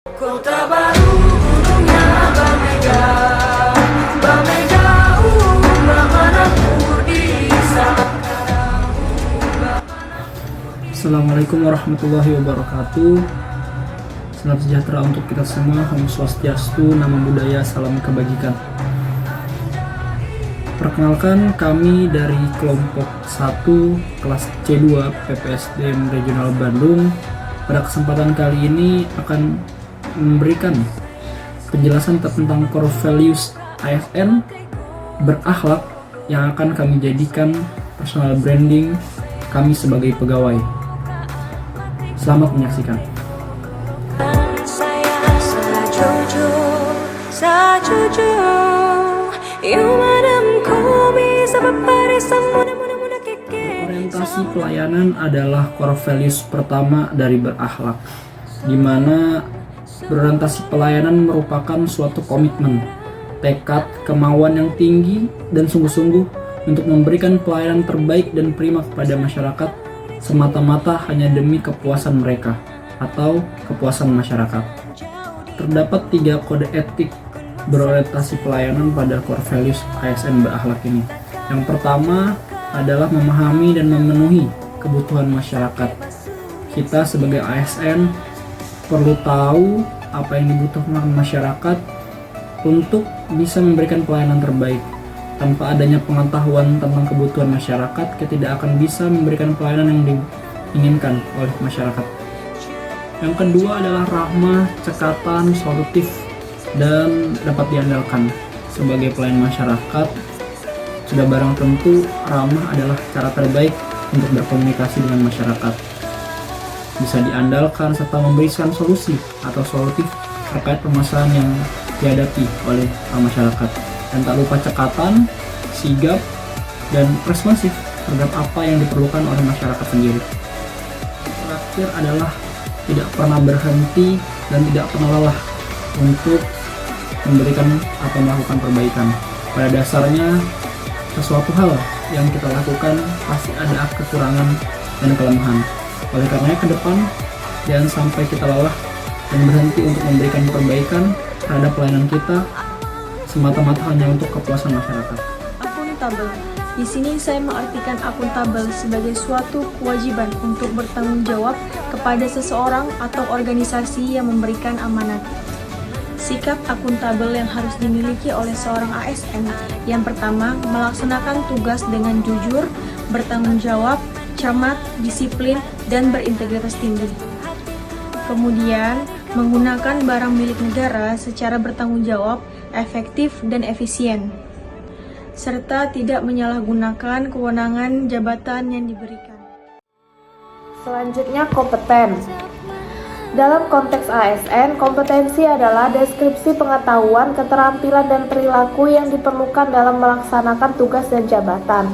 Kota baru gunungnya Bamega, Bamega Manapur di Sekarang. Assalamualaikum warahmatullahi wabarakatuh. Salam sejahtera untuk kita semua. Om Swastiastu, Namo Buddhaya, salam kebajikan. Perkenalkan, kami dari kelompok 1 kelas C2 PPSDM Regional Bandung. Pada kesempatan kali ini akan memberikan penjelasan tentang core values ASN berakhlak yang akan kami jadikan personal branding kami sebagai pegawai. Selamat menyaksikan. Orientasi pelayanan adalah core values pertama dari berakhlak, di mana berorientasi pelayanan merupakan suatu komitmen, tekad, kemauan yang tinggi dan sungguh-sungguh untuk memberikan pelayanan terbaik dan prima kepada masyarakat semata-mata hanya demi kepuasan mereka atau kepuasan masyarakat. Terdapat 3 kode etik berorientasi pelayanan pada core values ASN berakhlak ini. Yang pertama adalah memahami dan memenuhi kebutuhan masyarakat. Kita sebagai ASN perlu tahu apa yang dibutuhkan masyarakat untuk bisa memberikan pelayanan terbaik. Tanpa adanya pengetahuan tentang kebutuhan masyarakat, kita tidak akan bisa memberikan pelayanan yang diinginkan oleh masyarakat. Yang kedua adalah ramah, cekatan, solutif, dan dapat diandalkan. Sebagai pelayan masyarakat, sudah barang tentu ramah adalah cara terbaik untuk berkomunikasi dengan masyarakat. Bisa diandalkan serta memberikan solusi atau solutif terkait permasalahan yang dihadapi oleh masyarakat. Dan tak lupa cekatan, sigap, dan responsif terhadap apa yang diperlukan oleh masyarakat sendiri. Terakhir adalah tidak pernah berhenti dan tidak pernah lelah untuk memberikan atau melakukan perbaikan. Pada dasarnya, sesuatu hal yang kita lakukan pasti ada kekurangan dan kelemahan. Oleh karenanya ke depan jangan sampai kita lelah dan berhenti untuk memberikan perbaikan terhadap pelayanan kita semata-mata hanya untuk kepuasan masyarakat. Akuntabel. Di sini saya mengartikan akuntabel sebagai suatu kewajiban untuk bertanggung jawab kepada seseorang atau organisasi yang memberikan amanat. Sikap akuntabel yang harus dimiliki oleh seorang ASN. Yang pertama, melaksanakan tugas dengan jujur, bertanggung jawab, cermat, disiplin, dan berintegritas tinggi. Kemudian, menggunakan barang milik negara secara bertanggung jawab, efektif, dan efisien, serta tidak menyalahgunakan kewenangan jabatan yang diberikan. Selanjutnya, kompeten. Dalam konteks ASN, kompetensi adalah deskripsi pengetahuan, keterampilan, dan perilaku yang diperlukan dalam melaksanakan tugas dan jabatan.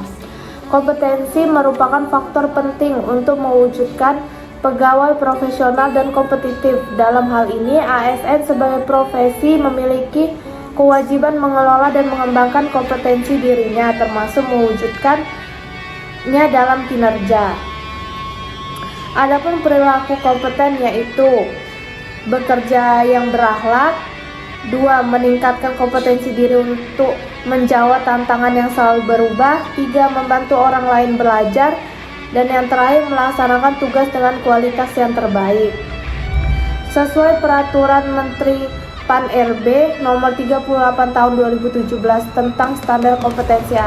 Kompetensi merupakan faktor penting untuk mewujudkan pegawai profesional dan kompetitif. Dalam hal ini, ASN sebagai profesi memiliki kewajiban mengelola dan mengembangkan kompetensi dirinya, termasuk mewujudkannya dalam kinerja. Adapun perilaku kompeten yaitu bekerja yang berakhlak, 2. Meningkatkan kompetensi diri untuk menjawab tantangan yang selalu berubah, 3. Membantu orang lain belajar, dan yang terakhir melaksanakan tugas dengan kualitas yang terbaik. Sesuai peraturan Menteri PAN-RB nomor 38 tahun 2017 tentang standar kompetensi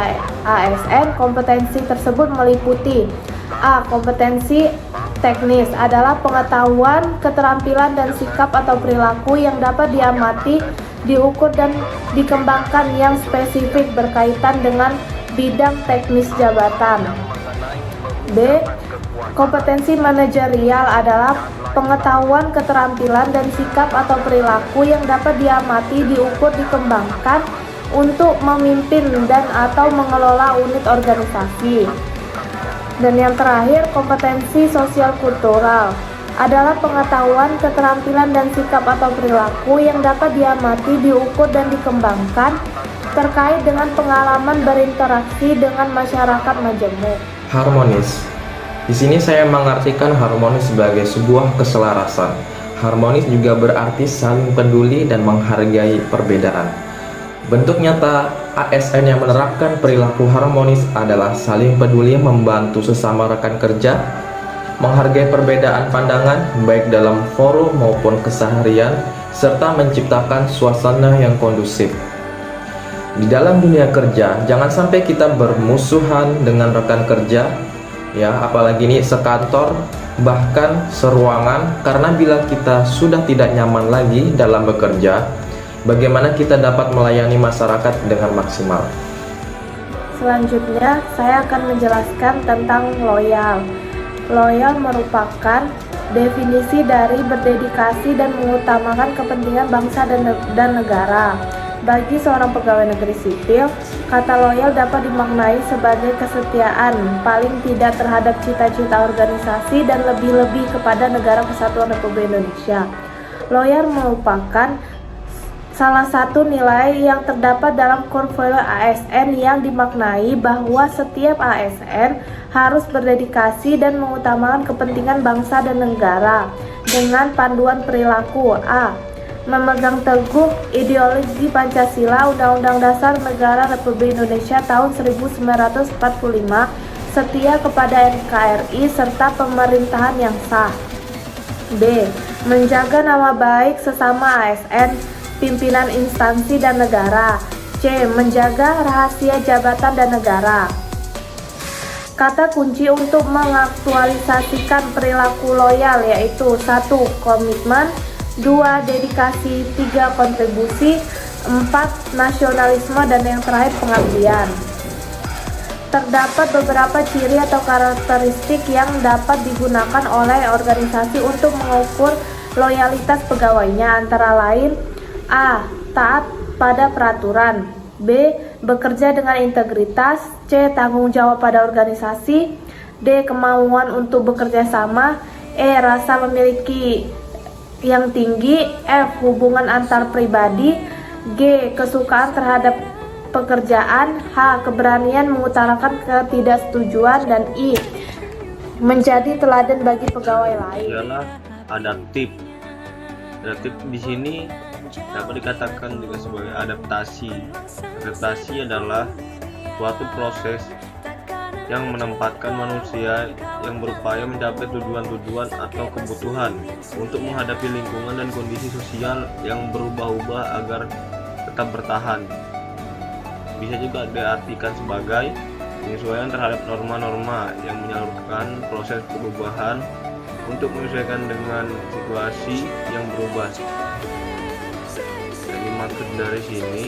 ASN, kompetensi tersebut meliputi A. Kompetensi teknis adalah pengetahuan, keterampilan, dan sikap atau perilaku yang dapat diamati, diukur, dan dikembangkan yang spesifik berkaitan dengan bidang teknis jabatan. B. Kompetensi manajerial adalah pengetahuan, keterampilan, dan sikap atau perilaku yang dapat diamati, diukur, dikembangkan untuk memimpin dan atau mengelola unit organisasi. Dan yang terakhir, kompetensi sosial kultural adalah pengetahuan, keterampilan, dan sikap atau perilaku yang dapat diamati, diukur, dan dikembangkan terkait dengan pengalaman berinteraksi dengan masyarakat majemuk. Harmonis. Di sini saya mengartikan harmonis sebagai sebuah keselarasan. Harmonis juga berarti saling peduli dan menghargai perbedaan. Bentuk nyata ASN yang menerapkan perilaku harmonis adalah saling peduli membantu sesama rekan kerja, menghargai perbedaan pandangan baik dalam forum maupun keseharian, serta menciptakan suasana yang kondusif. Di dalam dunia kerja, jangan sampai kita bermusuhan dengan rekan kerja, ya, apalagi ini sekantor, bahkan seruangan, karena bila kita sudah tidak nyaman lagi dalam bekerja, bagaimana kita dapat melayani masyarakat dengan maksimal? Selanjutnya, saya akan menjelaskan tentang loyal. Loyal merupakan definisi dari berdedikasi dan mengutamakan kepentingan bangsa dan negara. Bagi seorang pegawai negeri sipil, kata loyal dapat dimaknai sebagai kesetiaan, paling tidak terhadap cita-cita organisasi dan lebih-lebih kepada Negara Kesatuan Republik Indonesia. Loyal merupakan salah satu nilai yang terdapat dalam core value ASN yang dimaknai bahwa setiap ASN harus berdedikasi dan mengutamakan kepentingan bangsa dan negara dengan panduan perilaku A. Memegang teguh ideologi Pancasila, Undang-Undang Dasar Negara Republik Indonesia tahun 1945, setia kepada NKRI serta pemerintahan yang sah. B. Menjaga nama baik sesama ASN, pimpinan instansi dan negara. C. Menjaga rahasia jabatan dan negara. Kata kunci untuk mengaktualisasikan perilaku loyal yaitu 1. Komitmen, 2. Dedikasi, 3. Kontribusi, 4. Nasionalisme, dan yang terakhir pengabdian. Terdapat beberapa ciri atau karakteristik yang dapat digunakan oleh organisasi untuk mengukur loyalitas pegawainya, antara lain A. Taat pada peraturan, B. Bekerja dengan integritas, C. Tanggung jawab pada organisasi, D. Kemauan untuk bekerja sama, E. Rasa memiliki yang tinggi, F. Hubungan antar pribadi, G. Kesukaan terhadap pekerjaan, H. Keberanian mengutarakan ketidaksetujuan, dan I. Menjadi teladan bagi pegawai lain. Ialah adaptif. Adaptif di sini dapat dikatakan juga sebagai adaptasi. Adaptasi adalah suatu proses yang menempatkan manusia yang berupaya mencapai tujuan-tujuan atau kebutuhan untuk menghadapi lingkungan dan kondisi sosial yang berubah-ubah agar tetap bertahan. Bisa juga diartikan sebagai penyesuaian terhadap norma-norma yang menyalurkan proses perubahan untuk menyesuaikan dengan situasi yang berubah. Yang dimaksud dari sini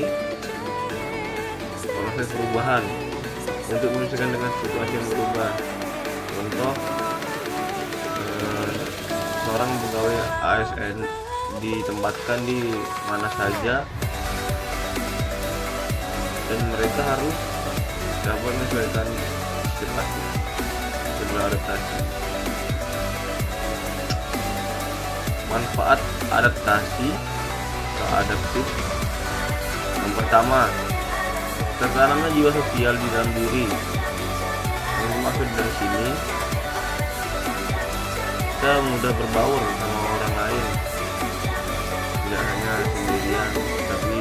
proses perubahan untuk menyesuaikan dengan situasi yang berubah. Contoh, seorang pegawai ASN ditempatkan di mana saja dan mereka harus dapat menyesuaikan cepat beradaptasi. Manfaat adaptasi atau adaptif. Yang pertama, tertanamnya jiwa sosial di dalam diri. Yang dimaksud dari sini, kita mudah berbaur sama orang lain, tidak hanya sendirian, tapi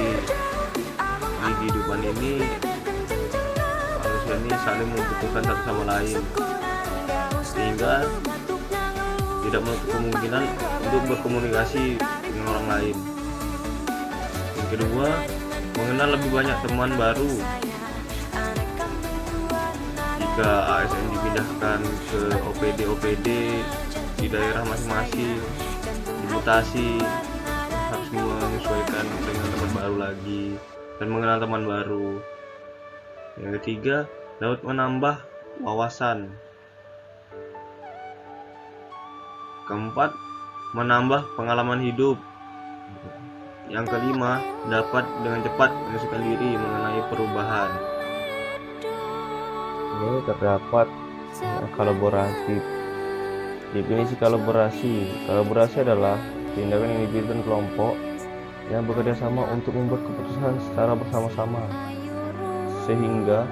di kehidupan ini manusia ini saling membutuhkan satu sama lain, sehingga tidak menutup kemungkinan untuk berkomunikasi dengan orang lain. Yang kedua, mengenal lebih banyak teman baru. Jika ASN dipindahkan ke OPD di daerah masing-masing, dimutasi, harus menyesuaikan dengan teman baru lagi dan mengenal teman baru. Yang ketiga, dapat menambah wawasan. Keempat, menambah pengalaman hidup. Yang kelima, dapat dengan cepat menyesuaikan diri mengenai perubahan. Ini terdapat kolaborasi. Definisi kolaborasi adalah tindakan individu dan kelompok yang bekerja sama untuk membuat keputusan secara bersama-sama, sehingga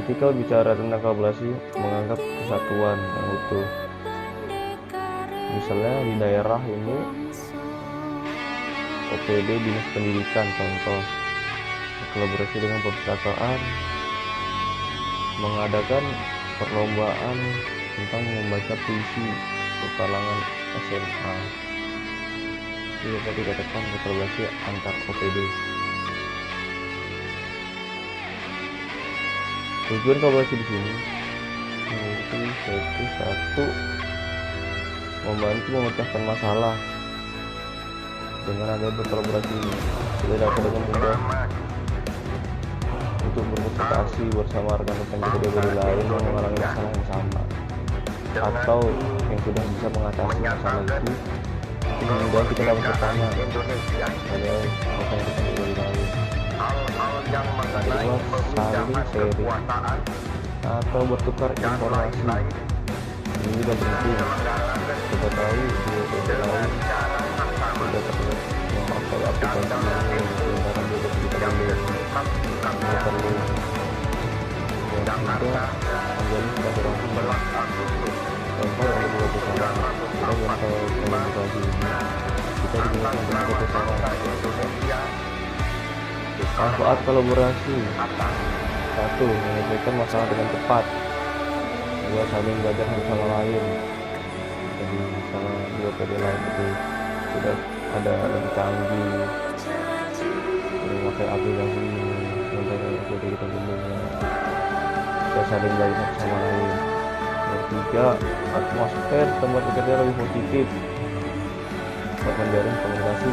ketika berbicara tentang kolaborasi menganggap kesatuan yang utuh. Misalnya di daerah ini OPD Dinas Pendidikan contoh kolaborasi dengan perpustakaan mengadakan perlombaan tentang membaca puisi ke kalangan SMA. Ini dapat dikatakan kolaborasi antar OPD. Tujuan kolaborasi di sini yaitu satu, membantu memecahkan masalah. Dengan ada berkolaborasi ini, kita dapat dengan mudah untuk berkonsultasi bersama rekan-rekan kita dari lain yang mengalami masalah yang sama atau yang sudah bisa mengatasi masalah itu. Dengan mudah kita dapat bertanya pada rekan-rekan dari lain. Kedua, saling sharing atau bertukar informasi. Ini juga penting. Kita tahu di OPD lain sudah terlihat memakai aplikasi ini sementara juga kita belum perlu yang juga menjadi silaturahmi. Contoh yang kedua bersama kita dengan kolaborasi ini kita digunakan untuk bersama. Manfaat kolaborasi: satu, menyelesaikan masalah dengan cepat. Dua, saling belajar satu sama lain. Jadi misalnya di OPD lain itu sudah ada lebih canggih memakai aplikasi ini, sementara OPD kita belum. Kita saling belajar satu sama lain. Yang tiga, atmosfer tempat bekerja lebih positif. Dapat menjalin komunikasi